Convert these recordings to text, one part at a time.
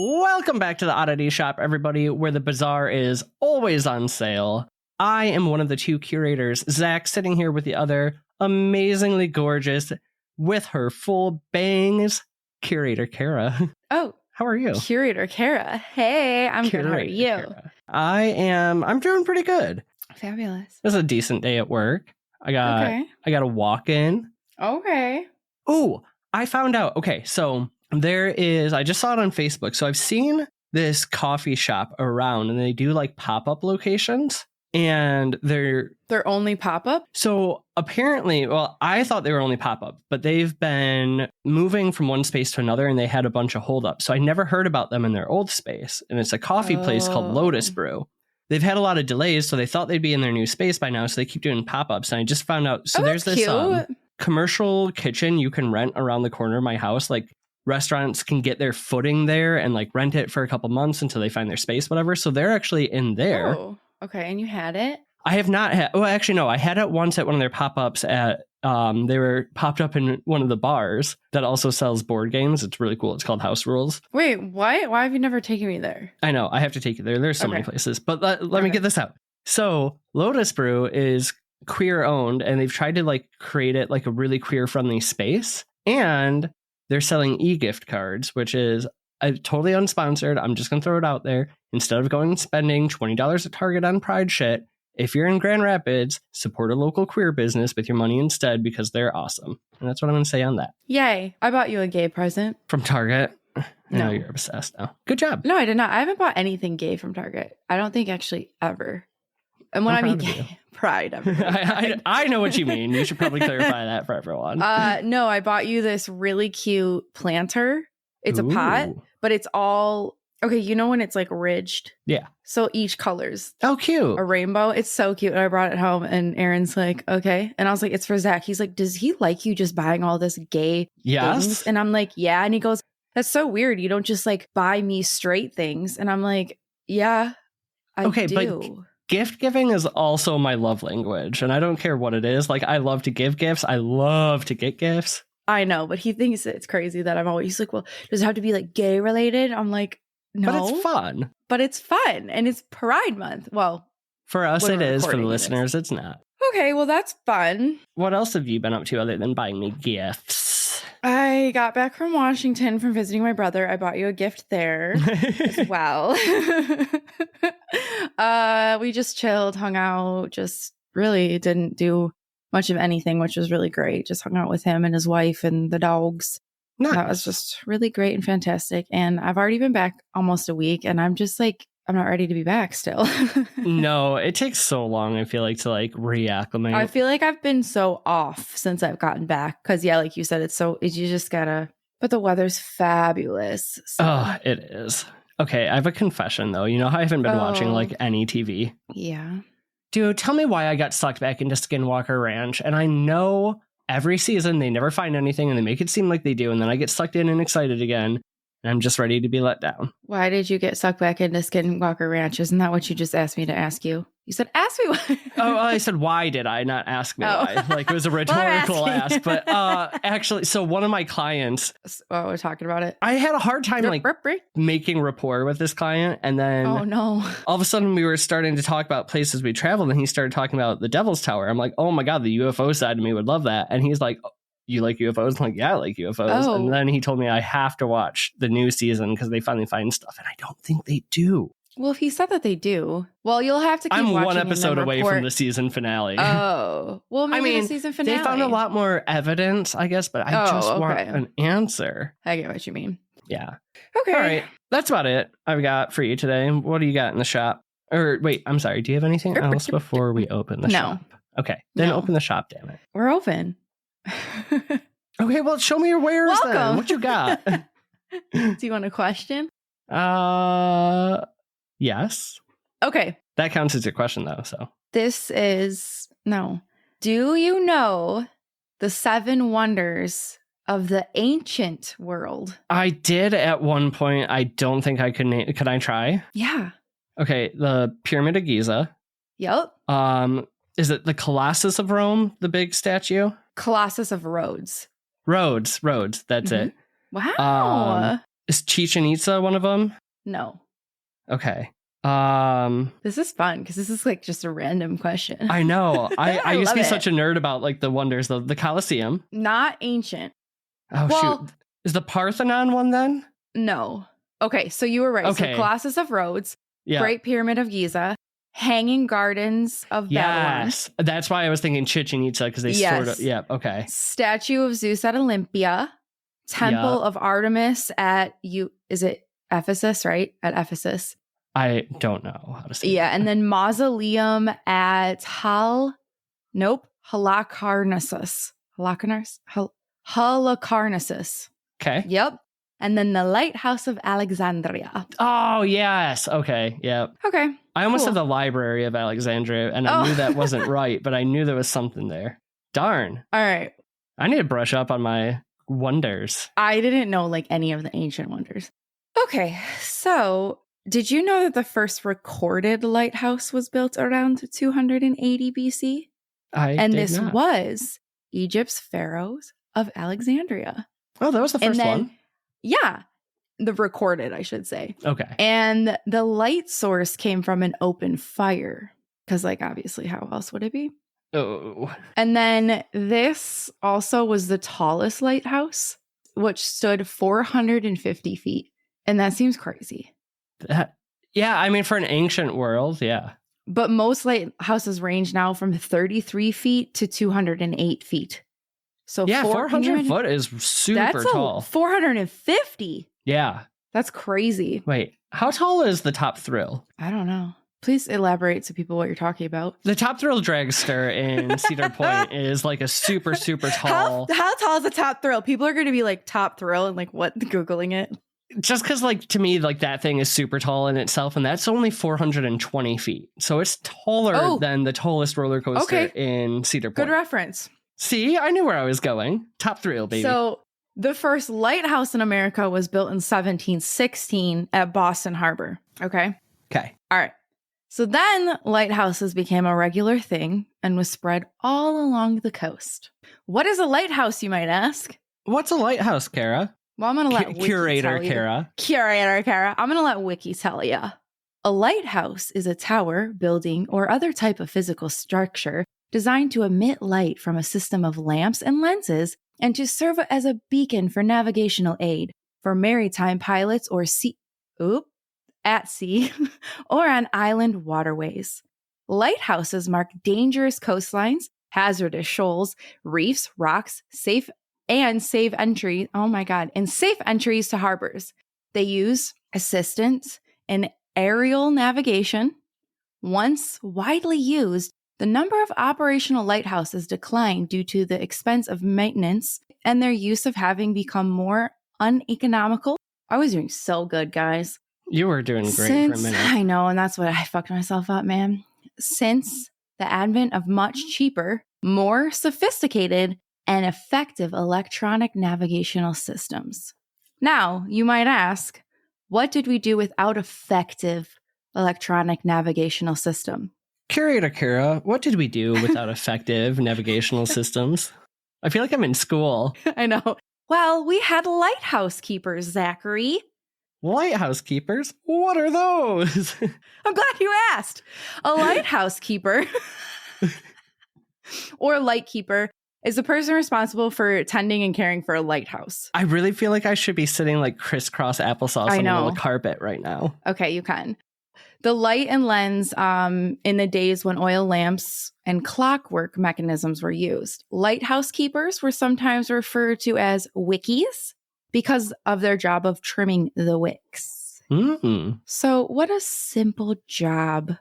Welcome back to the Oddity Shop, everybody, where the bazaar is always on sale. I am one of the two curators, Zach, sitting here with the other amazingly gorgeous, with her full bangs, curator Kara. Oh, how are you? Curator Kara. Hey, I'm good. How are you? Kara. I'm doing pretty good. Fabulous. It was a decent day at work. I got a walk in. Okay. Oh, I found out. Okay, so I just saw it on Facebook. So I've seen this coffee shop around and they do like pop-up locations and they're only pop-up? So apparently, well, I thought they were only pop-up, but they've been moving from one space to another and they had a bunch of holdups. So I never heard about them in their old space. And it's a coffee place called Lotus Brew. They've had a lot of delays, so they thought they'd be in their new space by now. So they keep doing pop-ups. And I just found out. So there's this commercial kitchen you can rent around the corner of my house. Like restaurants can get their footing there and like rent it for a couple months until they find their space, whatever. So they're actually in there. Oh, okay. And you had it? I have not had. Well, actually, no. I had it once at one of their pop-ups at. They were popped up in one of the bars that also sells board games. It's really cool. It's called House Rules. Wait, why have you never taken me there? I know. I have to take you there. There's so many places. But let me get this out. So Lotus Brew is queer owned, and they've tried to like create it like a really queer friendly space. And they're selling e-gift cards, which is totally unsponsored. I'm just going to throw it out there. Instead of going and spending $20 at Target on Pride shit, if you're in Grand Rapids, support a local queer business with your money instead because they're awesome. And that's what I'm going to say on that. Yay. I bought you a gay present. From Target? No, you're obsessed now. Good job. No, I did not. I haven't bought anything gay from Target. I don't think actually ever. And when I mean gay, Pride. I know what you mean. You should probably clarify that for everyone. No, I bought you this really cute planter. It's a pot, but it's all... Okay, you know when it's like ridged? Yeah. So each color's cute. A rainbow. It's so cute. And I brought it home and Aaron's like, okay. And I was like, it's for Zach. He's like, does he like you just buying all this gay things? And I'm like, yeah. And he goes, that's so weird. You don't just like buy me straight things. And I'm like, yeah, I do. But gift giving is also my love language. And I don't care what it is. Like, I love to give gifts. I love to get gifts. I know, but he thinks it's crazy that I'm always, he's like, well, does it have to be like gay related? I'm like, no. But it's fun. But it's fun. And it's Pride Month. Well, for us it is. For the listeners, it's not. Okay, well, that's fun. What else have you been up to other than buying me gifts? I got back from Washington from visiting my brother. I bought you a gift there as well. We just chilled, hung out, just really didn't do much of anything, which was really great. Just hung out with him and his wife and the dogs. Nice. That was just really great and fantastic. And I've already been back almost a week and I'm just like, I'm not ready to be back still. No, it takes so long, I feel like, to like reacclimate. I feel like I've been so off since I've gotten back. Because yeah, like you said, you just gotta, but the weather's fabulous. So. Oh, it is. Okay, I have a confession though. You know how I haven't been watching like any TV? Yeah. Dude, tell me why I got sucked back into Skinwalker Ranch. And I know every season they never find anything and they make it seem like they do. And then I get sucked in and excited again. And I'm just ready to be let down. Why did you get sucked back into Skinwalker Ranch? Isn't that what you just asked me to ask you? You said, ask me why. Oh, I said, why did I not ask me why? Like, it was a rhetorical ask. But actually, so one of my clients... Oh, we're talking about it. I had a hard time, making rapport with this client. And then... Oh, no. All of a sudden, we were starting to talk about places we traveled. And he started talking about the Devil's Tower. I'm like, oh, my God, the UFO side of me would love that. And he's like... You like UFOs? I'm like, yeah, I like UFOs. Oh. And then he told me I have to watch the new season because they finally find stuff. And I don't think they do. Well, if he said that they do, well, you'll have to keep watching. I'm one episode away from the season finale. Oh. Well, maybe the season finale. They found a lot more evidence, I guess, but I just want an answer. I get what you mean. Yeah. Okay. All right. That's about it I've got for you today. What do you got in the shop? Or wait, I'm sorry. Do you have anything else before we open the shop? Okay. Then open the shop, damn it. We're open. Okay, well, show me your wares. Welcome. Then. What you got? Do you want a question? Yes. Okay. That counts as your question, though. So this is no. Do you know the 7 wonders of the ancient world? I did at one point. I don't think I could name. Can I try? Yeah. Okay, the Pyramid of Giza. Yep. Is it the Colossus of Rome, the big statue? Colossus of Rhodes. Rhodes. That's it. Wow. Is Chichen Itza one of them? No. Okay. This is fun because this is like just a random question. I know. I used to be love such a nerd about like the wonders of the Colosseum. Not ancient. Oh, shoot. Is the Parthenon one then? No. Okay, so you were right. Okay. So Colossus of Rhodes, Great Pyramid of Giza, Hanging Gardens of Babylon. Yes. That's why I was thinking Chichen Itza because they sort of, okay. Statue of Zeus at Olympia, Temple of Artemis at, is it Ephesus, right? At Ephesus. I don't know how to say that. And then Mausoleum at Halicarnassus. Halicarnassus. Okay. Yep. And then the Lighthouse of Alexandria. Oh, yes. Okay. Yep. Okay. I almost said the Library of Alexandria, and I knew that wasn't right, but I knew there was something there. Darn. All right. I need to brush up on my wonders. I didn't know like any of the ancient wonders. Okay. So did you know that the first recorded lighthouse was built around 280 BC? This was Egypt's pharaohs of Alexandria. Oh, that was the first one? Yeah. The recorded, I should say. Okay. And the light source came from an open fire. Because, like, obviously, how else would it be? Oh. And then this also was the tallest lighthouse, which stood 450 feet. And that seems crazy. Yeah, I mean, for an ancient world, yeah. But most lighthouses range now from 33 feet to 208 feet. So yeah, 400 foot is super tall. 450. Yeah. That's crazy. Wait, how tall is the Top Thrill? I don't know. Please elaborate to people what you're talking about. The Top Thrill dragster in Cedar Point is like a super, super tall. How tall is the Top Thrill? People are going to be like, Top Thrill, and like, what? Googling it. Just because, like, to me, like, that thing is super tall in itself, and that's only 420 feet. So it's taller than the tallest roller coaster in Cedar Point. Good reference. See, I knew where I was going. Top Thrill, baby. So the first lighthouse in America was built in 1716 at Boston Harbor. Okay? Okay. All right. So then lighthouses became a regular thing and was spread all along the coast. What is a lighthouse, you might ask? What's a lighthouse, Kara? Well, I'm going to let Wiki Curator, tell you. Kara. Curator, Kara. I'm going to let Wiki tell you. A lighthouse is a tower, building, or other type of physical structure designed to emit light from a system of lamps and lenses and to serve as a beacon for navigational aid for maritime pilots or at sea or on island waterways. Lighthouses mark dangerous coastlines, hazardous shoals, reefs, rocks, safe entries to harbors. They use assistance in aerial navigation. Once widely used, the number of operational lighthouses declined due to the expense of maintenance and their use of having become more uneconomical. I was doing so good, guys. You were doing great for a minute. I know, and that's what I fucked myself up, man. Since the advent of much cheaper, more sophisticated, and effective electronic navigational systems. Now, you might ask, what did we do without effective electronic navigational system? Curator Kara, what did we do without effective navigational systems? I feel like I'm in school. I know. Well, we had lighthouse keepers, Zachary. Lighthouse keepers? What are those? I'm glad you asked. A lighthouse keeper or light keeper is the person responsible for tending and caring for a lighthouse. I really feel like I should be sitting like crisscross applesauce on a little carpet right now. Okay, you can. The light and lens in the days when oil lamps and clockwork mechanisms were used. Lighthouse keepers were sometimes referred to as wickies because of their job of trimming the wicks. Mm-hmm. So what a simple job.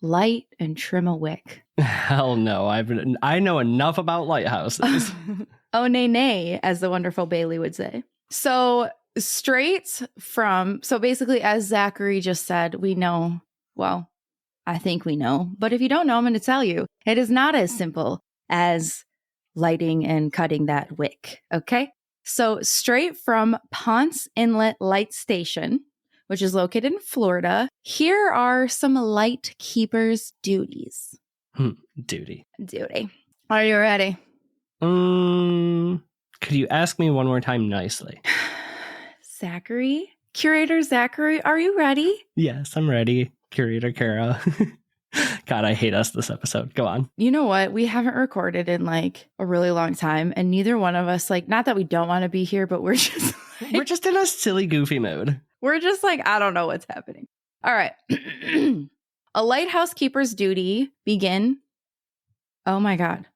Light and trim a wick. Hell no. I know enough about lighthouses. Oh, nay, as the wonderful Bailey would say. So basically, as Zachary just said, we know, well, I think we know, but if you don't know, I'm going to tell you, it is not as simple as lighting and cutting that wick, okay? So straight from Ponce Inlet Light Station, which is located in Florida, here are some light keepers' duties. Duty. Are you ready? Could you ask me one more time nicely? Zachary? Curator Zachary, are you ready? Yes, I'm ready. Curator Kara. God, I hate us this episode. Go on. You know what? We haven't recorded in like a really long time, and neither one of us, like, not that we don't want to be here, but we're just like, we're just in a silly, goofy mood. We're just like, I don't know what's happening. All right. A lighthouse keeper's duty begin. Oh my God.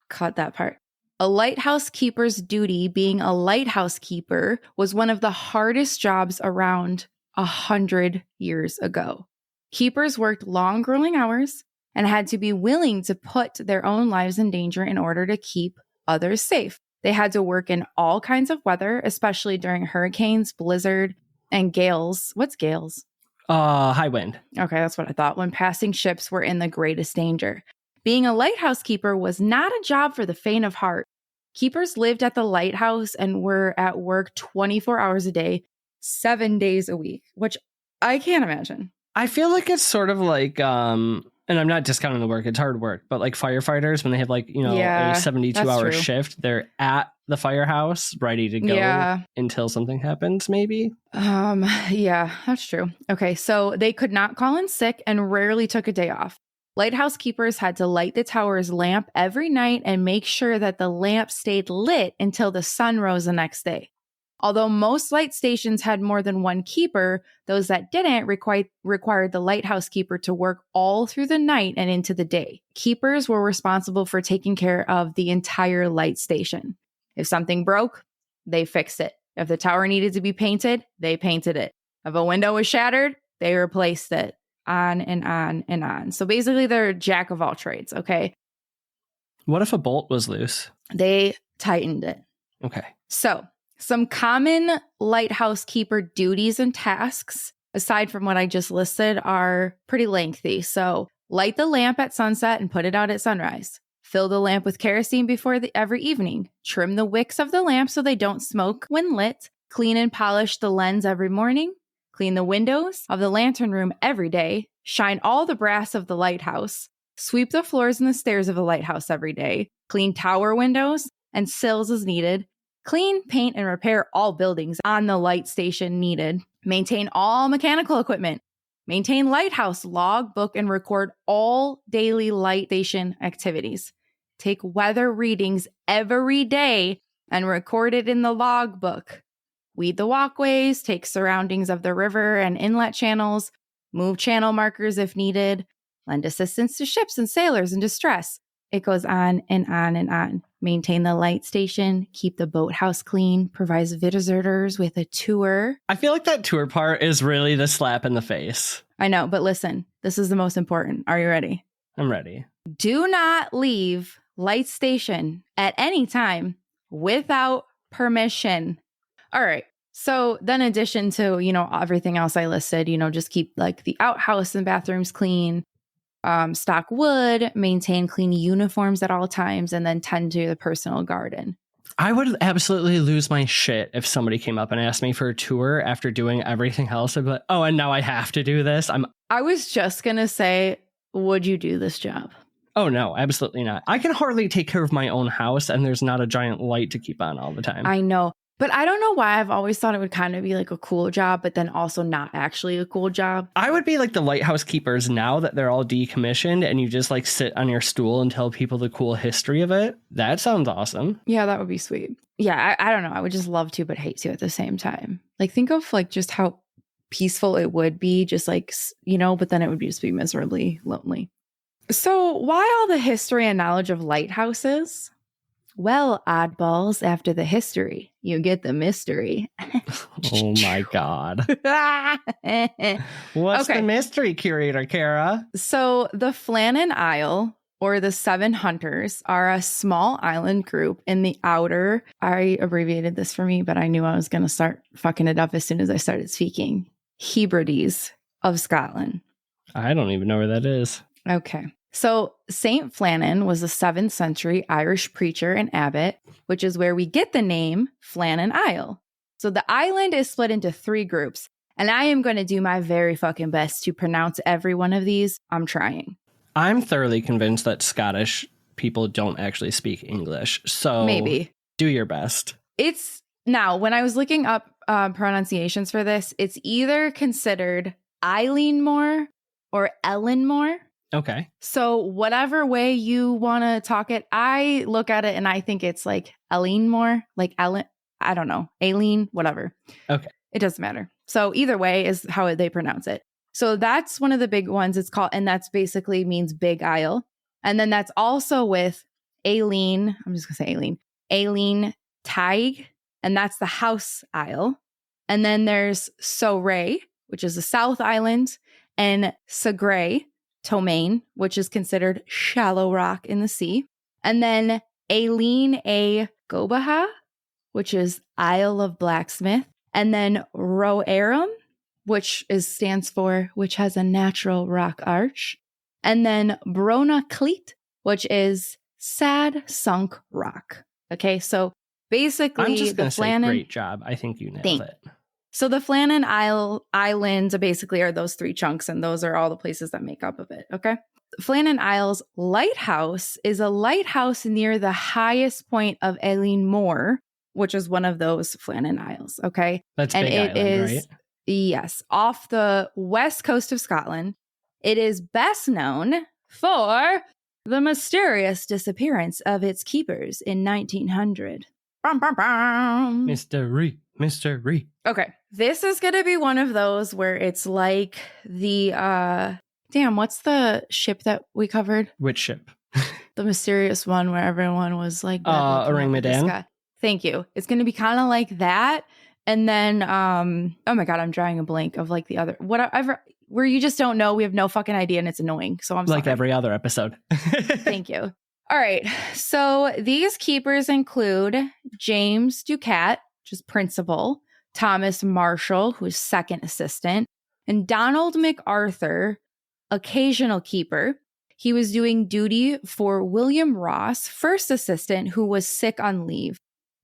Cut that part. A lighthouse keeper's duty, being a lighthouse keeper, was one of the hardest jobs around 100 years ago. Keepers worked long, grueling hours and had to be willing to put their own lives in danger in order to keep others safe. They had to work in all kinds of weather, especially during hurricanes, blizzard, and gales. What's gales? High wind. Okay, that's what I thought. When passing ships were in the greatest danger. Being a lighthouse keeper was not a job for the faint of heart. Keepers lived at the lighthouse and were at work 24 hours a day, 7 days a week, which I can't imagine. I feel like it's sort of like, and I'm not discounting the work, it's hard work, but like firefighters, when they have like, a 72-hour shift, they're at the firehouse ready to go until something happens, maybe. Yeah, that's true. Okay, so they could not call in sick and rarely took a day off. Lighthouse keepers had to light the tower's lamp every night and make sure that the lamp stayed lit until the sun rose the next day. Although most light stations had more than one keeper, those that didn't required the lighthouse keeper to work all through the night and into the day. Keepers were responsible for taking care of the entire light station. If something broke, they fixed it. If the tower needed to be painted, they painted it. If a window was shattered, they replaced it. On and on and on. So basically, they're a jack of all trades, okay? What if a bolt was loose? They tightened it. Okay. So some common lighthouse keeper duties and tasks, aside from what I just listed, are pretty lengthy. So light the lamp at sunset and put it out at sunrise. Fill the lamp with kerosene before every evening. Trim the wicks of the lamp so they don't smoke when lit. Clean and polish the lens every morning. Clean the windows of the lantern room every day. Shine all the brass of the lighthouse. Sweep the floors and the stairs of the lighthouse every day. Clean tower windows and sills as needed. Clean, paint, and repair all buildings on the light station needed. Maintain all mechanical equipment. Maintain lighthouse log, book, and record all daily light station activities. Take weather readings every day and record it in the log book. Weed the walkways, take surroundings of the river and inlet channels, move channel markers if needed, lend assistance to ships and sailors in distress. It goes on and on and on. Maintain the light station, keep the boathouse clean, provides visitors with a tour. I feel like that tour part is really the slap in the face. I know, but listen, this is the most important. Are you ready? I'm ready. Do not leave light station at any time without permission. All right. So then in addition to, everything else I listed, just keep like the outhouse and bathrooms clean, stock wood, maintain clean uniforms at all times, and then tend to the personal garden. I would absolutely lose my shit if somebody came up and asked me for a tour after doing everything else. I'd be like, oh, and now I have to do this. I was just going to say, would you do this job? Oh, no, absolutely not. I can hardly take care of my own house, and there's not a giant light to keep on all the time. I know. But I don't know why I've always thought it would kind of be like a cool job, but then also not actually a cool job. I would be like the lighthouse keepers now that they're all decommissioned and you just like sit on your stool and tell people the cool history of it. That sounds awesome. Yeah, that would be sweet. Yeah, I don't know. I would just love to, but hate to at the same time. Like think of like just how peaceful it would be, just like, but then it would just be miserably lonely. So why all the history and knowledge of lighthouses? Well, oddballs, after the history, you get the mystery. Oh my God. What's the mystery, Curator Kara? So the Flannan Isle, or the Seven Hunters, are a small island group in the outer, I abbreviated this for me, but I knew I was going to start fucking it up as soon as I started speaking, Hebrides of Scotland. I don't even know where that is. Okay. So Saint Flannan was a 7th century Irish preacher and abbot, which is where we get the name Flannan Isle. So the island is split into 3 groups, and I am going to do my very fucking best to pronounce every one of these. I'm trying. I'm thoroughly convinced that Scottish people don't actually speak English, so maybe do your best. Now, when I was looking up pronunciations for this. It's either considered Eileen Moore or Ellen Moore. Okay. So whatever way you want to talk it, I look at it and I think it's like Eileen Moore, like Ellen. I don't know. Aileen, whatever. Okay. It doesn't matter. So either way is how they pronounce it. So that's one of the big ones. It's called, and that's basically means Big Isle. And then that's also with Aileen. I'm just going to say Aileen. Aileen Taig. And that's the House Isle. And then there's Soray, which is the South Island, and Sagray, Tomaine, which is considered shallow rock in the sea. And then Aileen A. Gobaha, which is Isle of Blacksmith. And then Roerum, which stands for which has a natural rock arch. And then Brona Cleet, which is sad sunk rock. Okay, so basically, I'm just going to say great job. I think you nailed it. So the Flannan Islands basically are those three chunks, and those are all the places that make up of it, okay? Flannan Isles Lighthouse is a lighthouse near the highest point of Eileen Moore, which is one of those Flannan Isles, okay? That's and Big it Island, is, right? Yes, off the west coast of Scotland. It is best known for the mysterious disappearance of its keepers in 1900. Mystery. Okay, this is going to be one of those where it's like the, what's the ship that we covered? Which ship? The mysterious one where everyone was like, Orang Medan. Thank you. It's going to be kind of like that. And then, oh my God, I'm drawing a blank of like the other, whatever, where you just don't know. We have no fucking idea and it's annoying. So I'm sorry. Like every other episode. Thank you. All right. So these keepers include James Ducat, which is principal, Thomas Marshall, who's second assistant, and Donald MacArthur, occasional keeper. He was doing duty for William Ross, first assistant, who was sick on leave.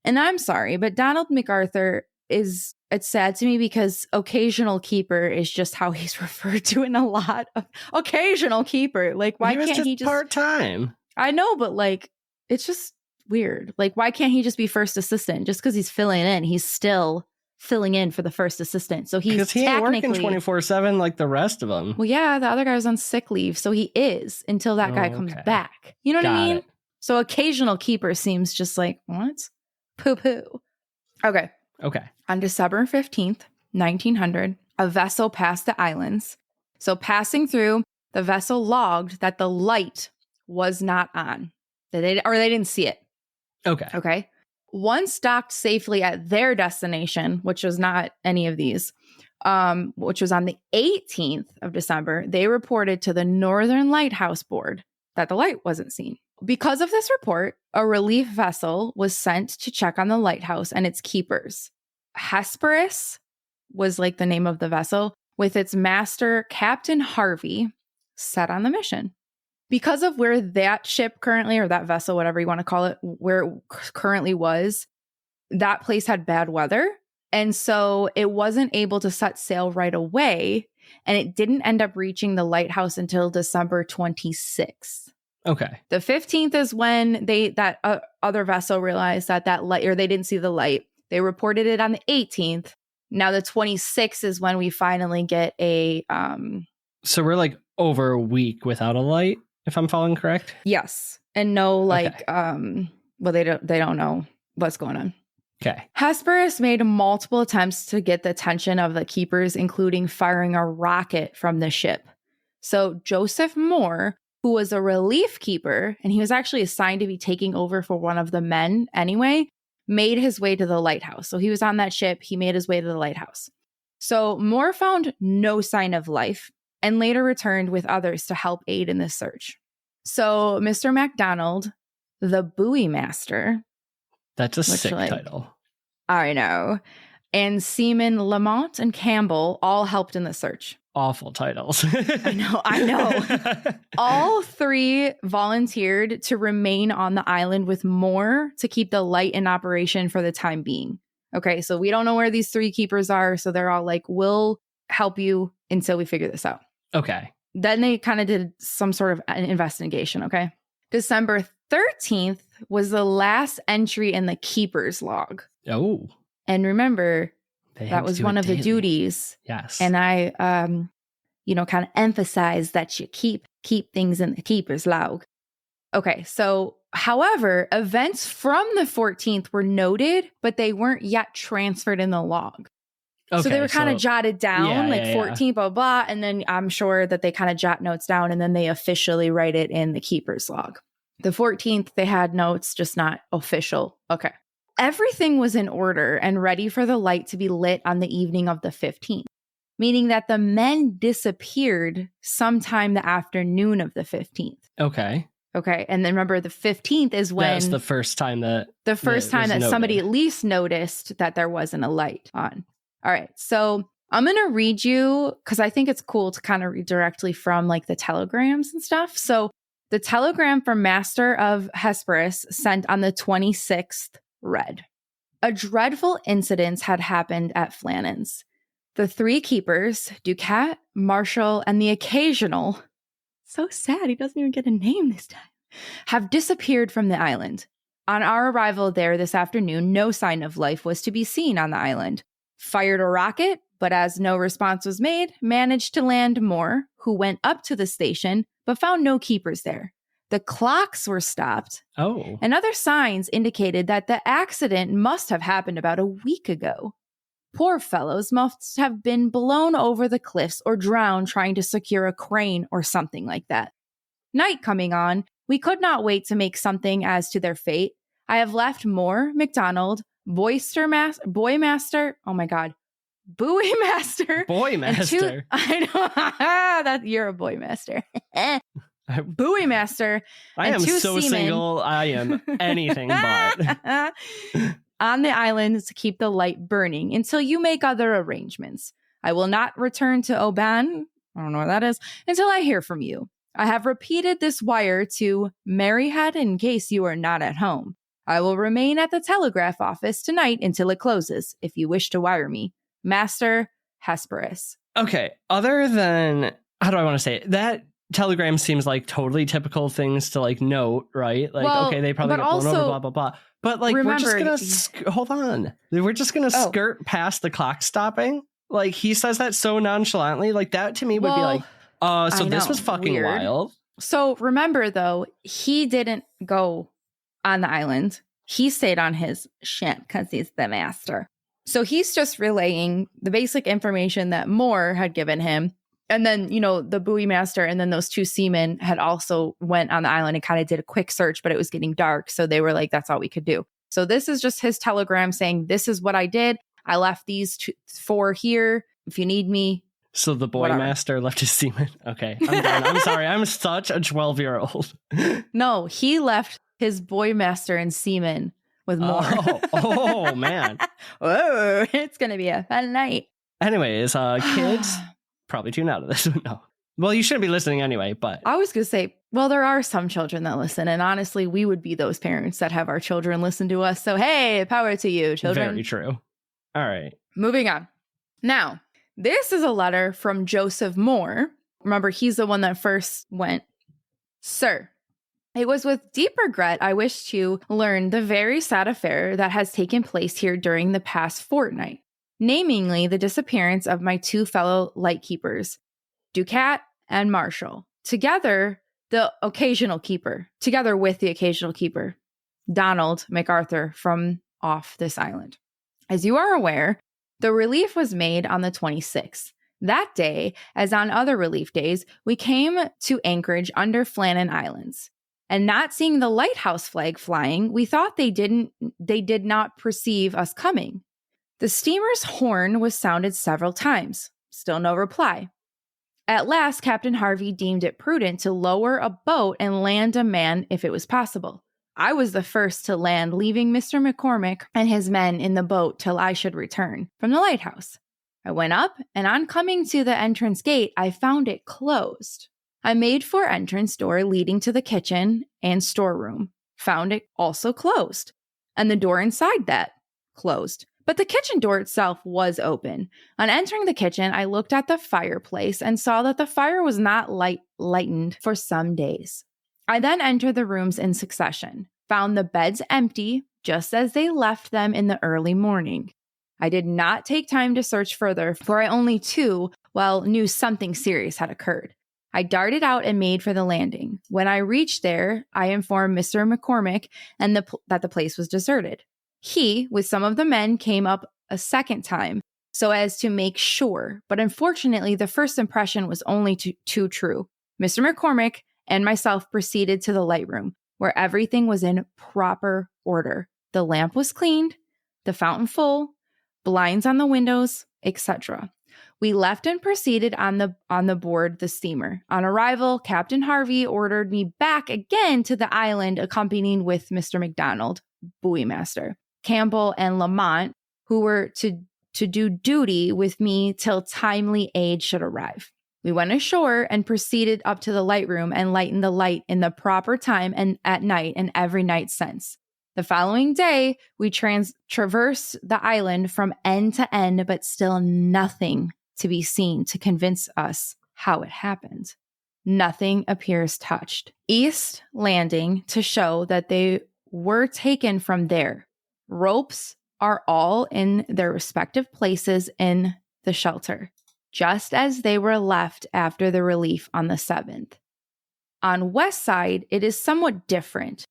And I'm sorry, but Donald MacArthur it's sad to me because occasional keeper is just how he's referred to in a lot of occasional keeper. Like, why can't he just part-time? I know, but like, it's just weird. Like, why can't he just be first assistant? Just because he's filling in, he's still filling in for the first assistant. So he's he ain't working 24/7 like the rest of them. Well, yeah, the other guy was on sick leave, so he is until that guy comes back. You know what I mean? So occasional keeper seems just like, what? Poo-poo. Okay. On December 15th, 1900, a vessel passed the islands. So passing through, the vessel logged that the light was not on. They didn't see it. Okay. Once docked safely at their destination, which was not any of these, which was on the 18th of December, they reported to the Northern Lighthouse Board that the light wasn't seen. Because of this report, a relief vessel was sent to check on the lighthouse and its keepers. Hesperus was like the name of the vessel, with its master, Captain Harvey, set on the mission. Because of where that ship currently, or that vessel, whatever you want to call it, where it currently was, that place had bad weather. And so it wasn't able to set sail right away. And it didn't end up reaching the lighthouse until December 26th. Okay. The 15th is when that other vessel realized that light, or they didn't see the light. They reported it on the 18th. Now the 26th is when we finally get a... So we're like over a week without a light, if I'm following correct? Yes. And no, like, well, they don't know what's going on. Okay. Hesperus made multiple attempts to get the attention of the keepers, including firing a rocket from the ship. So Joseph Moore, who was a relief keeper, and he was actually assigned to be taking over for one of the men anyway, made his way to the lighthouse. So he was on that ship. He made his way to the lighthouse. So Moore found no sign of life and later returned with others to help aid in this search. So Mr. MacDonald, the buoy master. That's a sick title. I know. And Seaman Lamont and Campbell all helped in the search. Awful titles. I know. All three volunteered to remain on the island with Moore to keep the light in operation for the time being. Okay, so we don't know where these three keepers are. So they're all like, we'll help you until we figure this out. Okay. Then they kind of did some sort of an investigation, okay? December 13th was the last entry in the keeper's log. Oh. And remember, That was one of the duties. Yes. And I, kind of emphasize that you keep things in the keeper's log. Okay, so however, events from the 14th were noted, but they weren't yet transferred in the log. Okay, so they were kind of jotted down, 14, blah, blah. And then I'm sure that they kind of jot notes down and then they officially write it in the keeper's log. The 14th, they had notes, just not official. Okay. Everything was in order and ready for the light to be lit on the evening of the 15th, meaning that the men disappeared sometime the afternoon of the 15th. Okay. And then remember, the 15th is when... That's the first time that... somebody at least noticed that there wasn't a light on. All right. So I'm going to read you, because I think it's cool to kind of read directly from like the telegrams and stuff. So the telegram from Master of Hesperus sent on the 26th read, a dreadful incident had happened at Flannan's. The 3 keepers, Ducat, Marshall, and the occasional... So sad, he doesn't even get a name this time. Have disappeared from the island. On our arrival there this afternoon, no sign of life was to be seen on the island. Fired a rocket, but as no response was made, managed to land more, who went up to the station, but found no keepers there. The clocks were stopped. Oh. And other signs indicated that the accident must have happened about a week ago. Poor fellows must have been blown over the cliffs or drowned trying to secure a crane or something like that. Night coming on, we could not wait to make something as to their fate. I have left Moore, McDonald, Boymaster, Buoymaster. Boymaster. I know that you're a Boymaster. Buoymaster. I am so single. I am anything but. On the island to keep the light burning until you make other arrangements. I will not return to Oban, I don't know where that is, until I hear from you. I have repeated this wire to Maryhead in case you are not at home. I will remain at the telegraph office tonight until it closes, if you wish to wire me. Master Hesperus. Okay, other than, how do I want to say it? That telegram seems like totally typical things to like note, right? Like, well, okay, they probably got blown over, blah, blah, blah. But like, remember, we're just going to, hold on. We're just going to skirt past the clock stopping. Like, he says that so nonchalantly. Like, that to me would be like, so this was fucking weird. Wild. So remember, though, he didn't go on the island. He stayed on his ship because he's the master. So he's just relaying the basic information that Moore had given him. And then, the buoy master and then those 2 seamen had also went on the island and kind of did a quick search, but it was getting dark. So they were like, that's all we could do. So this is just his telegram saying, this is what I did. I left these 4 here. If you need me. So the buoy master left his seamen. Okay, I'm done. I'm sorry. I'm such a 12-year-old. No, he left his buoy master and seamen with more. Oh man. Whoa, it's going to be a fun night. Anyways, kids... Probably tune out of this. No. Well, you shouldn't be listening anyway, but... I was going to say, well, there are some children that listen, and honestly, we would be those parents that have our children listen to us. So, hey, power to you, children. Very true. All right. Moving on. Now, this is a letter from Joseph Moore. Remember, he's the one that first went. Sir, it was with deep regret I wish to learn the very sad affair that has taken place here during the past fortnight. Namely, the disappearance of my 2 fellow lightkeepers, Ducat and Marshall, together with the occasional keeper, Donald MacArthur, from off this island. As you are aware, the relief was made on the 26th. That day, as on other relief days, we came to anchorage under Flannan Isles. And not seeing the lighthouse flag flying, we thought they did not perceive us coming. The steamer's horn was sounded several times. Still no reply. At last, Captain Harvey deemed it prudent to lower a boat and land a man if it was possible. I was the first to land, leaving Mr. McCormick and his men in the boat till I should return from the lighthouse. I went up, and on coming to the entrance gate, I found it closed. I made for entrance door leading to the kitchen and storeroom. Found it also closed, and the door inside that closed. But the kitchen door itself was open. On entering the kitchen, I looked at the fireplace and saw that the fire was not lightened for some days. I then entered the rooms in succession, found the beds empty, just as they left them in the early morning. I did not take time to search further, for I only knew something serious had occurred. I darted out and made for the landing. When I reached there, I informed Mr. McCormick that the place was deserted. He, with some of the men, came up a second time so as to make sure, but unfortunately, the first impression was only too true. Mr. McCormick and myself proceeded to the light room, where everything was in proper order. The lamp was cleaned, the fountain full, blinds on the windows, etc. We left and proceeded on the board the steamer. On arrival, Captain Harvey ordered me back again to the island, accompanied with Mr. McDonald, buoy master, Campbell, and Lamont, who were to do duty with me till timely aid should arrive. We went ashore and proceeded up to the light room and lightened the light in the proper time and at night and every night since. The following day, we traversed the island from end to end, but still nothing to be seen to convince us how it happened. Nothing appears touched. East landing to show that they were taken from there. Ropes are all in their respective places in the shelter, just as they were left after the relief on the 7th. On west side, it is somewhat different.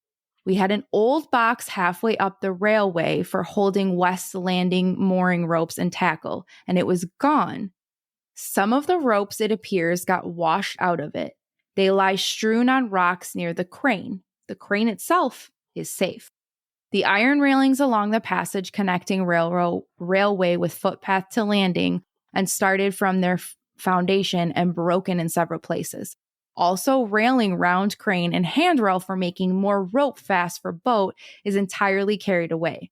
We had an old box halfway up the railway for holding west landing mooring ropes and tackle, and it was gone. Some of the ropes, it appears, got washed out of it. They lie strewn on rocks near the crane. The crane itself is safe. The iron railings along the passage connecting railway with footpath to landing and started from their foundation and broken in several places. Also, railing round crane and handrail for making more rope fast for boat is entirely carried away.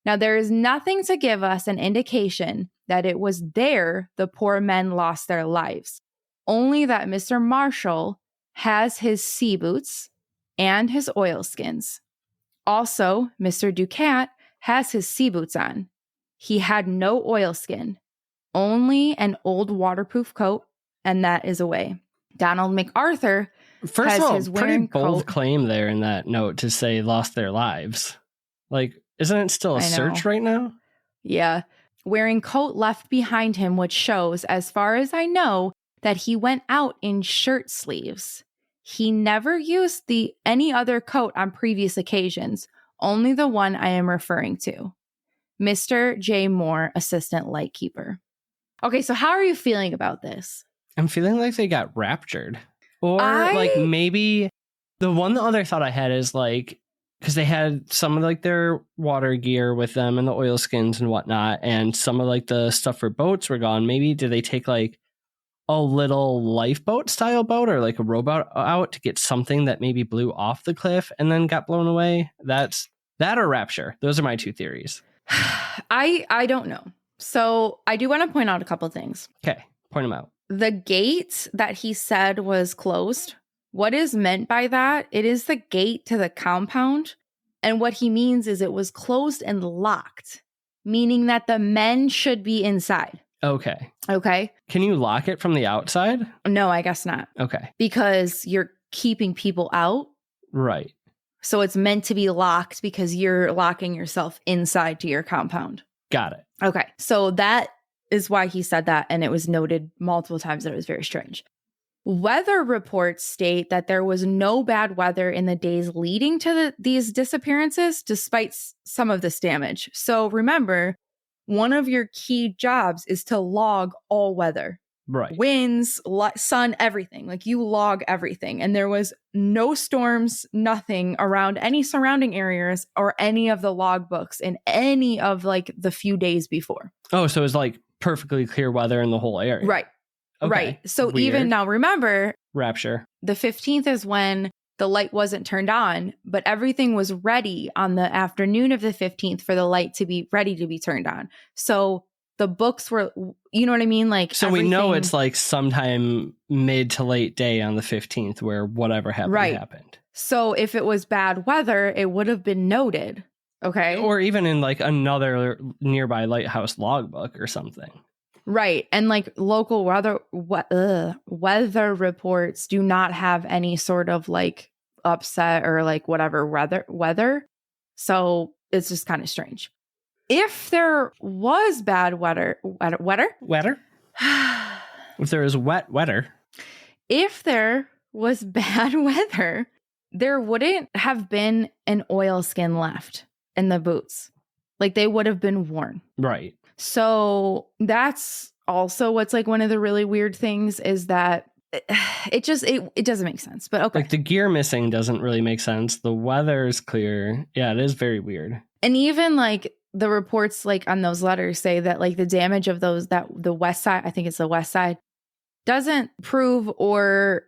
Now, there is nothing to give us an indication that it was there the poor men lost their lives, only that Mr. Marshall has his sea boots and his oilskins. Also, Mr. Ducat has his sea boots on. He had no oilskin, only an old waterproof coat, and that is away. Donald MacArthur First has of all, his pretty wearing bold coat. claim there in that note to say lost their lives. Like, isn't it still a search right now? Yeah. Wearing coat left behind him, which shows, as far as I know, that he went out in shirt sleeves. He never used any other coat on previous occasions, only the one I am referring to. Mr. J. Moore, assistant lightkeeper. Okay, so how are you feeling about this? I'm feeling like they got raptured. Or like maybe the other thought I had is like, because they had some of like their water gear with them and the oilskins and whatnot, and some of like the stuff for boats were gone. Maybe did they take like a little lifeboat style boat or like a rowboat out to get something that maybe blew off the cliff and then got blown away? That or rapture. Those are my two theories. I don't know. So I do want to point out a couple things. Okay, point them out. The gate that he said was closed. What is meant by that? It is the gate to the compound. And what he means is it was closed and locked, meaning that the men should be inside. Okay. Okay. Can you lock it from the outside? No, I guess not. Okay. Because you're keeping people out. Right. So it's meant to be locked because you're locking yourself inside to your compound. Got it. Okay. So that is why he said that, and it was noted multiple times that it was very strange. Weather reports state that there was no bad weather in the days leading to these disappearances, despite some of this damage. So remember, one of your key jobs is to log all weather. Right. Winds, sun, everything. Like you log everything. And there was no storms, nothing around any surrounding areas or any of the logbooks in any of like the few days before. Oh, so it was like perfectly clear weather in the whole area. Right. Okay. Right. So Weird. even now, remember, rapture. The 15th is when the light wasn't turned on, but everything was ready on the afternoon of the 15th for the light to be ready to be turned on. So the books were, you know what I mean? Like, so we know it's like sometime mid to late day on the 15th where whatever happened. So if it was bad weather, it would have been noted. Okay. Or even in like another nearby lighthouse logbook or something. Right. And like local weather reports do not have any sort of like upset or like whatever weather. So it's just kind of strange. if there was bad weather? If there is weather. If there was bad weather, there wouldn't have been an oilskin left in the boots. Like they would have been worn. Right. So that's also what's like one of the really weird things is that it doesn't make sense. But okay. Like the gear missing doesn't really make sense. The weather is clear. Yeah, it is very weird. And even like the reports like on those letters say that like the damage of those, that the west side, I think it's the west side, doesn't prove or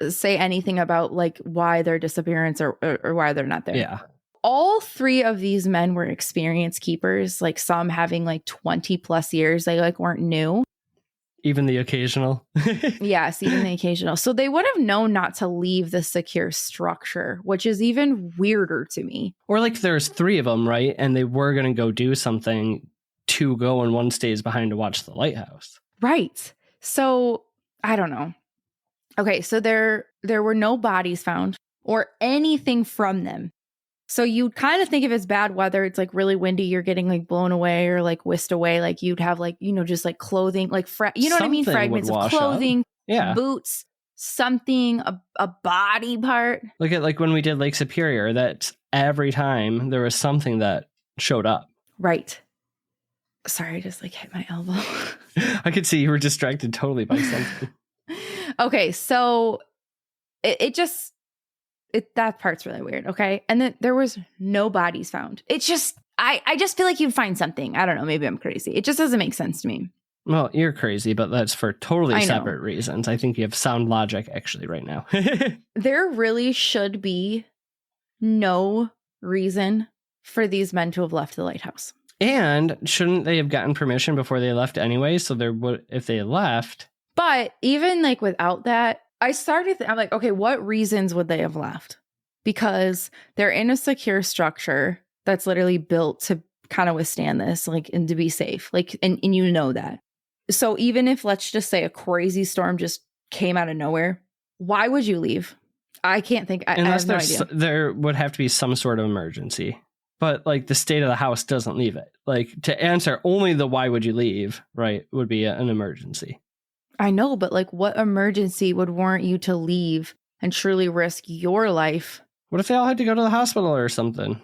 say anything about like why their disappearance or why they're not there. Yeah. All three of these men were experienced keepers, like some having like 20 plus years. They like weren't new. Even the occasional. Yes, even the occasional. So they would have known not to leave the secure structure, which is even weirder to me. Or like there's three of them, right? And they were going to go do something, two go and one stays behind to watch the lighthouse. Right. So I don't know. Okay, so there were no bodies found or anything from them. So you'd kind of think if it's bad weather, it's like really windy, you're getting like blown away or like whisked away. Like you'd have like, you know, just like clothing, like, you know what I mean? Fragments of clothing, boots, something, a body part. Look at like when we did Lake Superior, that every time there was something that showed up. Right. Sorry, I just like hit my elbow. I could see you were distracted totally by something. Okay, so that part's really weird, okay? And then there was no bodies found. It's just, I just feel like you'd find something. I don't know, maybe I'm crazy. It just doesn't make sense to me. Well, you're crazy, but that's for totally separate reasons. I think you have sound logic actually right now. There really should be no reason for these men to have left the lighthouse. And shouldn't they have gotten permission before they left anyway? So there would, if they left. But even like without that, I'm like, okay, what reasons would they have left? Because they're in a secure structure that's literally built to kind of withstand this, like, and to be safe. Like, and you know that. So even if, let's just say, a crazy storm just came out of nowhere, why would you leave? I can't think. Unless I have no idea. There would have to be some sort of emergency. But like the state of the house doesn't leave it. Like to answer only the why would you leave, right, would be an emergency. I know, but like what emergency would warrant you to leave and truly risk your life? What if they all had to go to the hospital or something?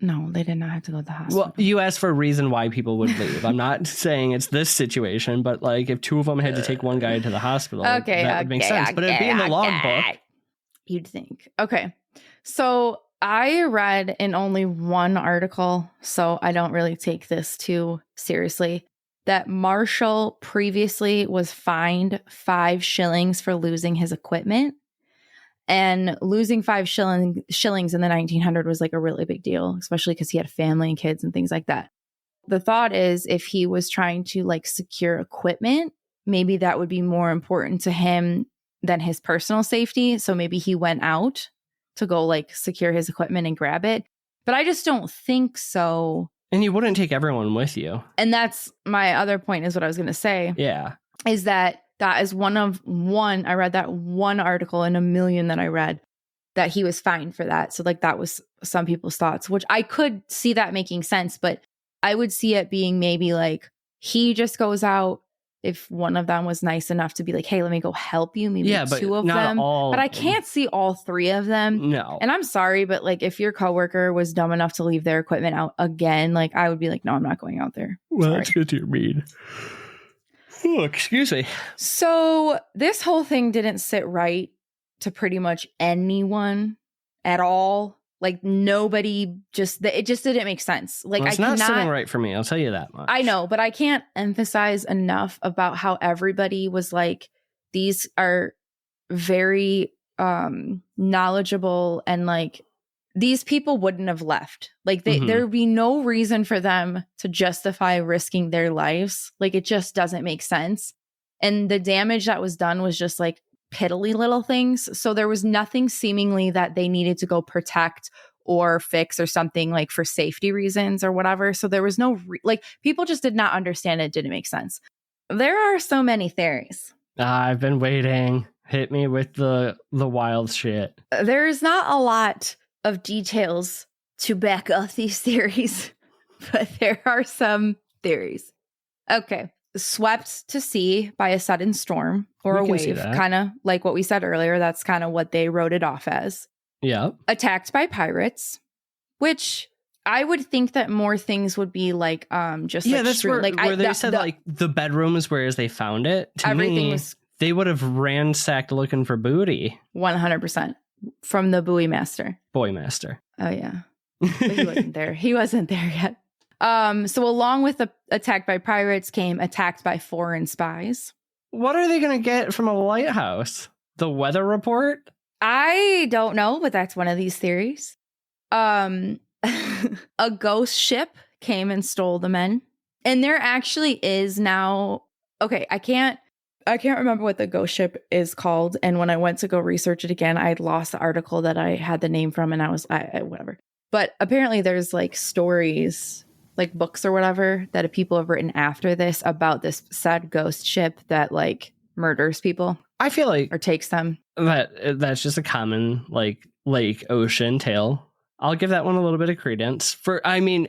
No, they did not have to go to the hospital. Well, you asked for a reason why people would leave. I'm not saying it's this situation, but like if two of them had to take one guy to the hospital, that would make sense. But it'd be in the logbook. You'd think. Okay. So I read in only one article, so I don't really take this too seriously, that Marshall previously was fined 5 shillings for losing his equipment. And losing 5 shillings in the 1900s was like a really big deal, especially because he had a family and kids and things like that. The thought is if he was trying to like secure equipment, maybe that would be more important to him than his personal safety. So maybe he went out to go like secure his equipment and grab it. But I just don't think so. And you wouldn't take everyone with you. And that's my other point is what I was going to say. Yeah. Is that is I read that one article in a million that I read that he was fined for that. So like that was some people's thoughts, which I could see that making sense. But I would see it being maybe like he just goes out if one of them was nice enough to be like, hey, let me go help you. Maybe two of them. But I can't see all 3 of them. No. And I'm sorry, but like if your coworker was dumb enough to leave their equipment out again, like I would be like, no, I'm not going out there. Well, that's good you're mean. Oh, excuse me. So this whole thing didn't sit right to pretty much anyone at all. Like nobody it just didn't make sense. Like well, it's not sitting right for me. I'll tell you that much. I know, but I can't emphasize enough about how everybody was like, these are very knowledgeable and like these people wouldn't have left. Like there would be no reason for them to justify risking their lives. Like it just doesn't make sense. And the damage that was done was just like piddly little things. So there was nothing seemingly that they needed to go protect or fix or something like for safety reasons or whatever. So there was no like people just did not understand it. Didn't make sense. There are so many theories. I've been waiting. Hit me with the wild shit. There's not a lot of details to back up these theories. but there are some theories. Okay. Swept to sea by a sudden storm or a wave, kind of like what we said earlier. That's kind of what they wrote it off as. Yeah. Attacked by pirates, which I would think that more things would be like just that's where they said like the bedroom is where they found it. To everything was, they would have ransacked looking for booty. 100% from the Boy Master. Oh yeah, but he wasn't there. He wasn't there yet. So along with the attacked by pirates came attacked by foreign spies. What are they going to get from a lighthouse? The weather report? I don't know, but that's one of these theories. A ghost ship came and stole the men. And there actually is now, okay, I can't remember what the ghost ship is called. And when I went to go research it again, I had lost the article that I had the name from, and I was whatever. But apparently there's like stories, like books or whatever, that people have written after this about this said ghost ship that like murders people. I feel like, or takes them. That's just a common like lake ocean tale. I'll give that one a little bit of credence.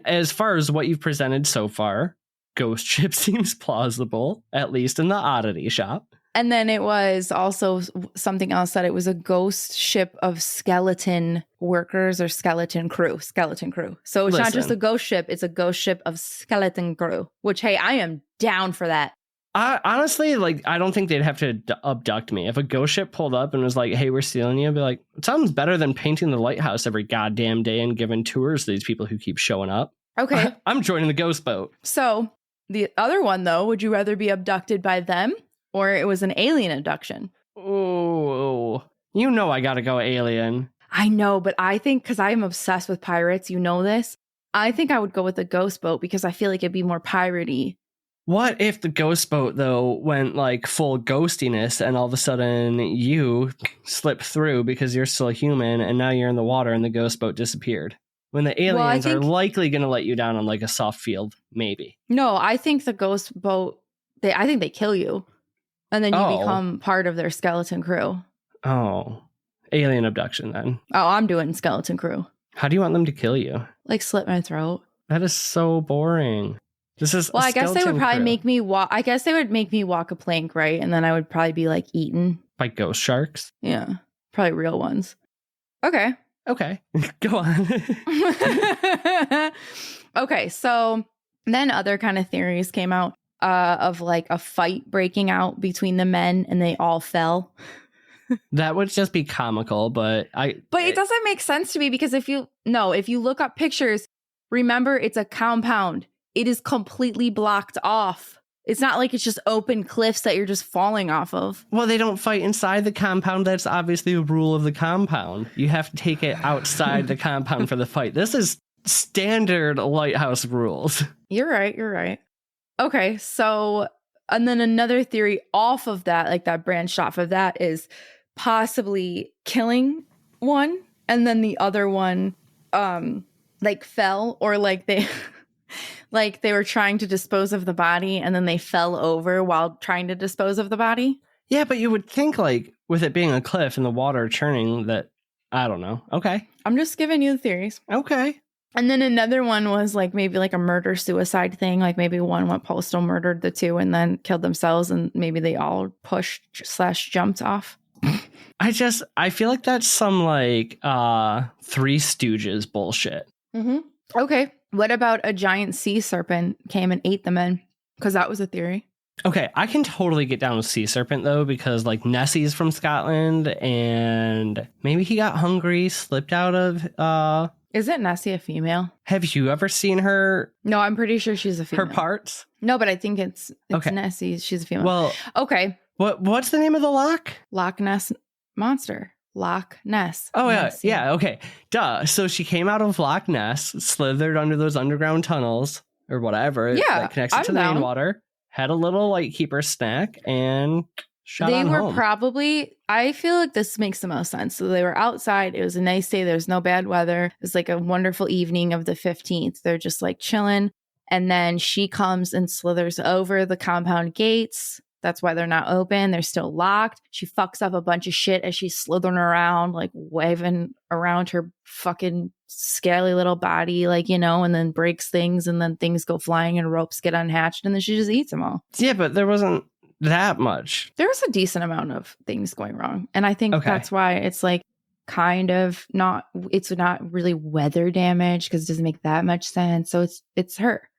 As far as what you've presented so far, ghost ship seems plausible, at least in the oddity shop. And then it was also something else that it was a ghost ship of skeleton workers or skeleton crew. So it's not just a ghost ship, it's a ghost ship of skeleton crew, which, hey, I am down for that. Honestly, like, I don't think they'd have to abduct me. If a ghost ship pulled up and was like, hey, we're stealing you, I'd be like, it sounds better than painting the lighthouse every goddamn day and giving tours to these people who keep showing up. Okay. I'm joining the ghost boat. So the other one, though, would you rather be abducted by them or it was an alien abduction? Oh, you know I gotta go alien. I know, but I think, because I am obsessed with pirates, you know this, I think I would go with the ghost boat because I feel like it'd be more piratey. What if the ghost boat, though, went like full ghostiness and all of a sudden you slip through because you're still human and now you're in the water and the ghost boat disappeared? When the aliens are likely going to let you down on like a soft field, maybe. No, I think the ghost boat, I think they kill you and then you become part of their skeleton crew. Oh, alien abduction then. Oh, I'm doing skeleton crew. How do you want them to kill you? Like slit my throat. That is so boring. This is I guess they would probably make me walk. I guess they would make me walk a plank, right? And then I would probably be like eaten by ghost sharks. Yeah, probably real ones. Okay, go on. Okay, so then other kind of theories came out of like a fight breaking out between the men, and they all fell. That would just be comical, but it doesn't make sense to me because if you look up pictures, remember it's a compound. It is completely blocked off. It's not like it's just open cliffs that you're just falling off of. Well, they don't fight inside the compound. That's obviously a rule of the compound. You have to take it outside the compound for the fight. This is standard lighthouse rules. You're right. Okay, so, and then another theory off of that, like that branched off of that, is possibly killing one, and then the other one, like fell, or like they... like they were trying to dispose of the body and then they fell over while trying to dispose of the body. Yeah, but you would think like with it being a cliff and the water churning that, I don't know. Okay. I'm just giving you the theories. Okay. And then another one was like maybe like a murder-suicide thing. Like maybe one went postal, murdered the two, and then killed themselves, and maybe they all pushed/jumped off. I feel like that's some like Three Stooges bullshit. Mm-hmm. Okay. What about a giant sea serpent came and ate the men? Because that was a theory. Okay, I can totally get down with sea serpent, though, because, like, Nessie's from Scotland, and maybe he got hungry, slipped out of... Isn't Nessie a female? Have you ever seen her? No, I'm pretty sure she's a female. Her parts? No, but I think it's okay. Nessie. She's a female. Well... Okay. What's the name of the loch? Loch Ness Monster. Loch Ness. Oh, yeah. Ness, yeah. Okay. Duh. So she came out of Loch Ness, slithered under those underground tunnels or whatever that connects it to the main water, had a little like keeper snack, and shot on home. They were probably, I feel like this makes the most sense. So they were outside. It was a nice day. There was no bad weather. It was like a wonderful evening of the 15th. They're just like chilling. And then she comes and slithers over the compound gates. That's why they're not open. They're still locked. She fucks up a bunch of shit as she's slithering around, like waving around her fucking scaly little body, like, and then breaks things, and then things go flying and ropes get unhatched, and then she just eats them all. Yeah, but there wasn't that much. There was a decent amount of things going wrong. And I think that's why it's like kind of it's not really weather damage, because it doesn't make that much sense. So it's her.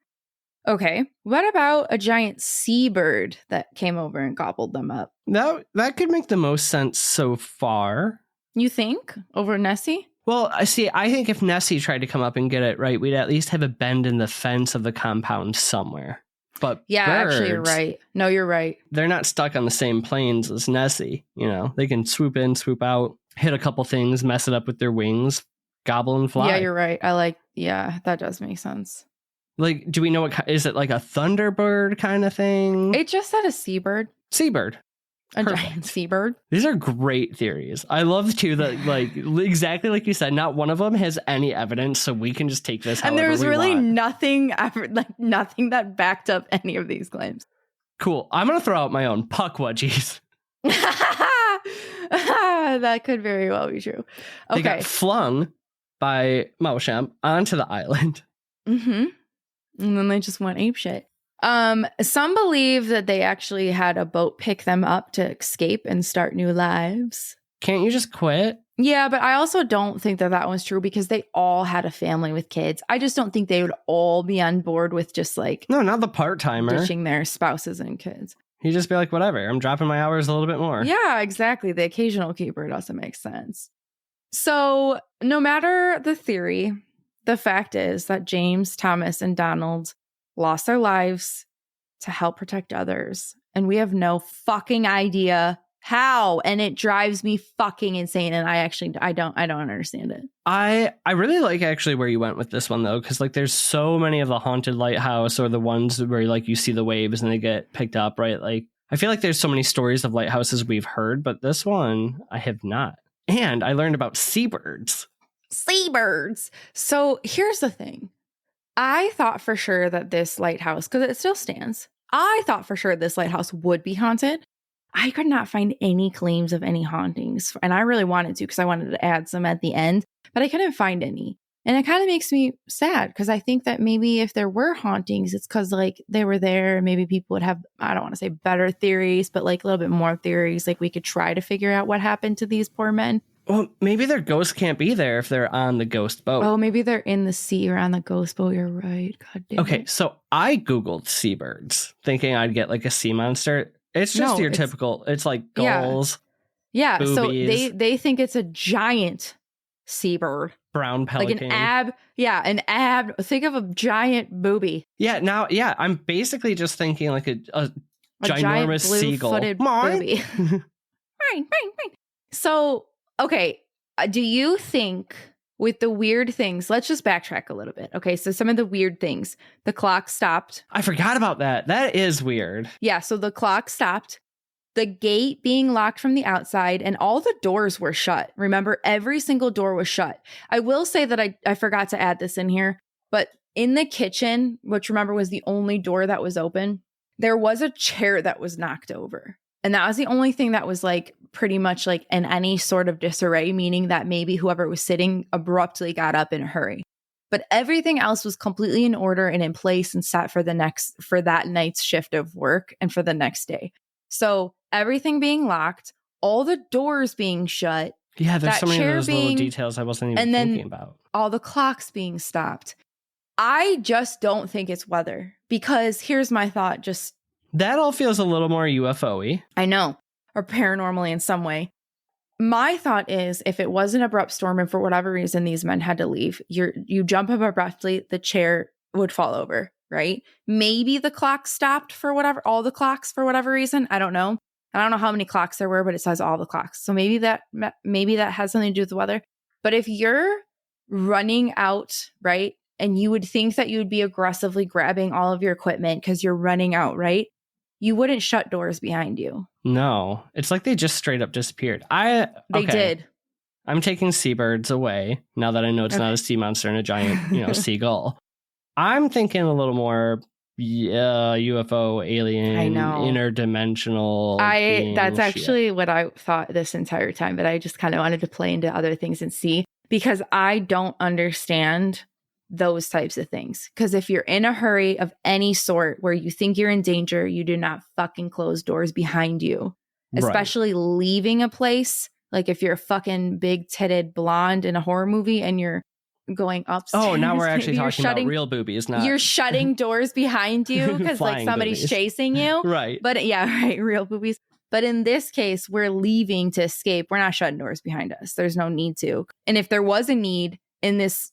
Okay. What about a giant seabird that came over and gobbled them up? That could make the most sense so far. You think? Over Nessie? Well, I think if Nessie tried to come up and get it, right, we'd at least have a bend in the fence of the compound somewhere. But yeah, birds, actually, you're right. No, you're right. They're not stuck on the same planes as Nessie. They can swoop in, swoop out, hit a couple things, mess it up with their wings, gobble and fly. Yeah, you're right. That does make sense. Like, do we know is it like a thunderbird kind of thing? It just said a seabird. Seabird. A giant seabird. These are great theories. I love too that, like, exactly like you said, not one of them has any evidence, so we can just take this. And there's really nothing that backed up any of these claims. Cool. I'm gonna throw out my own puck wedgies. That could very well be true. Okay. They got flung by Mauchamp onto the island. Mm-hmm. And then they just went apeshit. Some believe that they actually had a boat pick them up to escape and start new lives. Can't you just quit? Yeah, but I also don't think that was true, because they all had a family with kids. I just don't think they would all be on board with just like... No, not the part-timer. Ditching their spouses and kids. He'd just be like, whatever, I'm dropping my hours a little bit more. Yeah, exactly. The occasional keeper doesn't make sense. So no matter the theory, the fact is that James, Thomas, and Donald lost their lives to help protect others. And we have no fucking idea how. And it drives me fucking insane. And I don't understand it. I really like actually where you went with this one, though, because like there's so many of the haunted lighthouse, or the ones where like you see the waves and they get picked up, right? Like I feel like there's so many stories of lighthouses we've heard, but this one I have not. And I learned about seabirds. Seabirds. So here's the thing. I thought for sure that this lighthouse, because it still stands, I thought for sure this lighthouse would be haunted. I could not find any claims of any hauntings. And I really wanted to, because I wanted to add some at the end, but I couldn't find any. And it kind of makes me sad, because I think that maybe if there were hauntings, it's because like they were there. Maybe people would have, I don't want to say better theories, but like a little bit more theories. Like we could try to figure out what happened to these poor men. Well, maybe their ghosts can't be there if they're on the ghost boat. Oh, maybe they're in the sea or on the ghost boat. You're right. God damn Okay, so I Googled seabirds, thinking I'd get like a sea monster. It's just your typical, it's like gulls. Yeah, boobies, so they think it's a giant seabird. Brown pelican. Like an ab. Think of a giant booby. Yeah, I'm basically just thinking like a ginormous seagull. Booby. Right. So, okay, do you think with the weird things, let's just backtrack a little bit. Okay, so some of the weird things, the clock stopped. I forgot about that. That is weird. Yeah, so the clock stopped. The gate being locked from the outside, and all the doors were shut. Remember, every single door was shut. I will say that I forgot to add this in here, but in the kitchen, which remember was the only door that was open, there was a chair that was knocked over. And that was the only thing that was like pretty much like in any sort of disarray, meaning that maybe whoever was sitting abruptly got up in a hurry. But everything else was completely in order and in place and set for that night's shift of work and for the next day. So everything being locked, all the doors being shut. Yeah, there's so many of those little details I wasn't even thinking about. All the clocks being stopped. I just don't think it's weather, because here's my thought. That all feels a little more UFO-y. I know, or paranormally in some way. My thought is, if it was an abrupt storm and for whatever reason these men had to leave, you jump up abruptly, the chair would fall over, right? Maybe the clock stopped all the clocks for whatever reason. I don't know. I don't know how many clocks there were, but it says all the clocks. So maybe that has something to do with the weather. But if you're running out, right, and you would think that you would be aggressively grabbing all of your equipment because you're running out, right? You wouldn't shut doors behind you. No, it's like they just straight up disappeared. They did. I'm taking seabirds away now that I know it's not a sea monster and a giant, seagull. I'm thinking a little more UFO, alien, I know. Interdimensional. That's actually what I thought this entire time, but I just kind of wanted to play into other things and see. because I don't understand those types of things. Because if you're in a hurry of any sort where you think you're in danger, you do not fucking close doors behind you, especially leaving a place. Like if you're a fucking big titted blonde in a horror movie and you're going upstairs. Oh, now we're actually talking about real boobies, not you're shutting doors behind you because like somebody's boobies. Chasing you. Right. But yeah, right, real boobies. But in this case, we're leaving to escape. We're not shutting doors behind us. There's no need to. And if there was a need in this,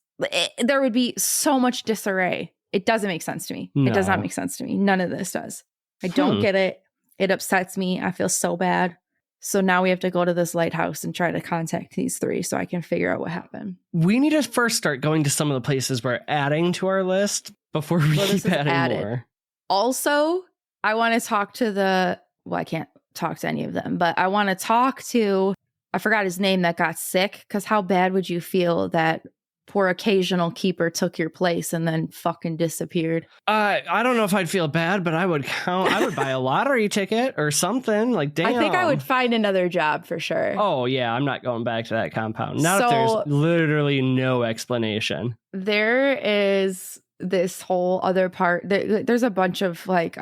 there would be so much disarray. It doesn't make sense to me. No. It does not make sense to me. None of this does. I don't get it. It upsets me. I feel so bad. So now we have to go to this lighthouse and try to contact these 3 so I can figure out what happened. We need to first start going to some of the places we're adding to our list before we keep adding more. Also, I want to talk to I can't talk to any of them, but I want to talk to, I forgot his name, that got sick, because how bad would you feel that poor occasional keeper took your place and then fucking disappeared? I don't know if I'd feel bad, but I would buy a lottery ticket or something. Like, damn. I think I would find another job for sure. Oh yeah, I'm not going back to that compound. Not if there's literally no explanation. There is this whole other part. There's a bunch of like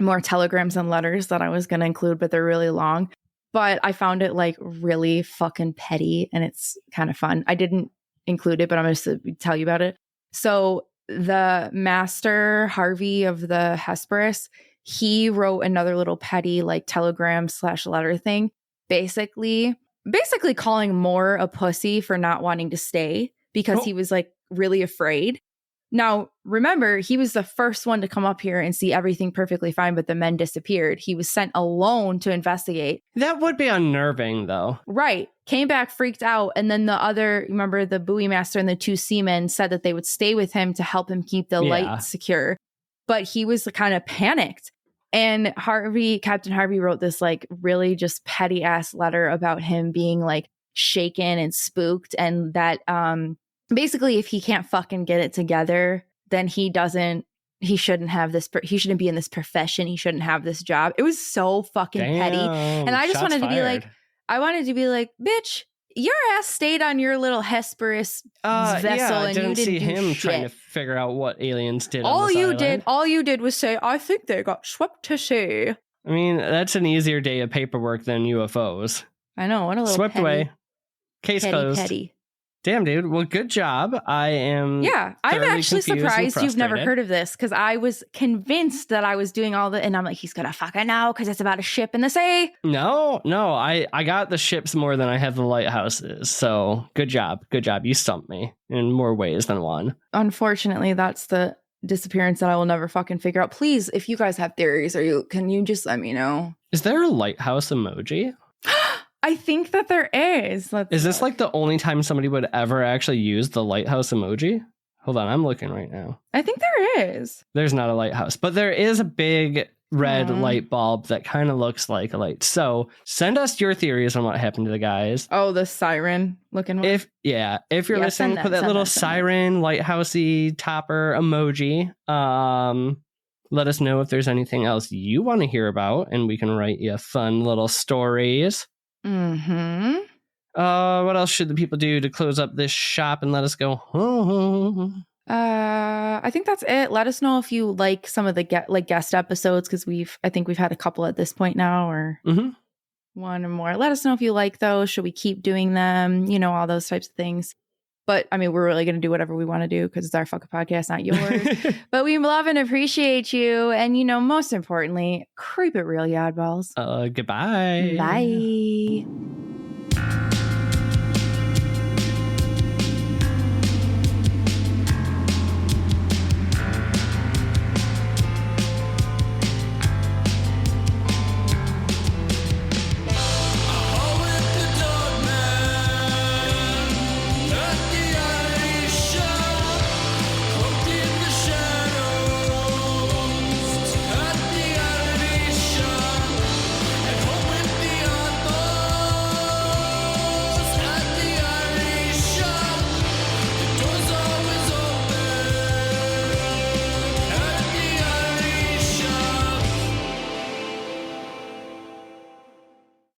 more telegrams and letters that I was going to include, but they're really long. But I found it like really fucking petty and it's kind of fun. I didn't include it, but I'm going to tell you about it. So the master Harvey of the Hesperus, he wrote another little petty like telegram / letter thing, basically calling Moore a pussy for not wanting to stay because he was like really afraid. Now, remember, he was the first one to come up here and see everything perfectly fine, but the men disappeared. He was sent alone to investigate. That would be unnerving, though. Right. Came back, freaked out. And then the other, remember, the buoy master and the 2 seamen said that they would stay with him to help him keep the light secure. But he was kind of panicked. And Captain Harvey wrote this like really just petty ass letter about him being like shaken and spooked. And that basically, if he can't fucking get it together, then he shouldn't have this, he shouldn't be in this profession. He shouldn't have this job. It was so fucking petty. And I just wanted to be like, bitch, your ass stayed on your little Hesperus vessel and you didn't see him shit. Trying to figure out what aliens did. All you did was say, I think they got swept to sea. I mean, that's an easier day of paperwork than UFOs. I know. What a little swept petty, away. Case closed. Petty. Damn, dude. Well, good job. I'm actually surprised you've never heard of this because I was convinced that I was doing all the, and I'm like, he's gonna fucking know because it's about a ship in the sea. No, I got the ships more than I have the lighthouses. So good job. You stumped me in more ways than one. Unfortunately, that's the disappearance that I will never fucking figure out. Please, if you guys have theories, can you just let me know? Is there a lighthouse emoji? I think that there is. Is this like the only time somebody would ever actually use the lighthouse emoji? Hold on, I'm looking right now. I think there is. There's not a lighthouse, but there is a big red light bulb that kind of looks like a light. So send us your theories on what happened to the guys. Oh, the siren looking one? If you're listening, put that little siren lighthousey topper emoji. Let us know if there's anything else you want to hear about, and we can write you fun little stories. Mm-hmm. What else should the people do to close up this shop and let us go home? I think that's it. Let us know if you like some of the guest episodes because I think we've had a couple at this point now, or one or more. Let us know if you like those. Should we keep doing them? All those types of things. But I mean, we're really going to do whatever we want to do because it's our fucking podcast, not yours. But we love and appreciate you. And, most importantly, creep it real, you oddballs. Goodbye. Bye.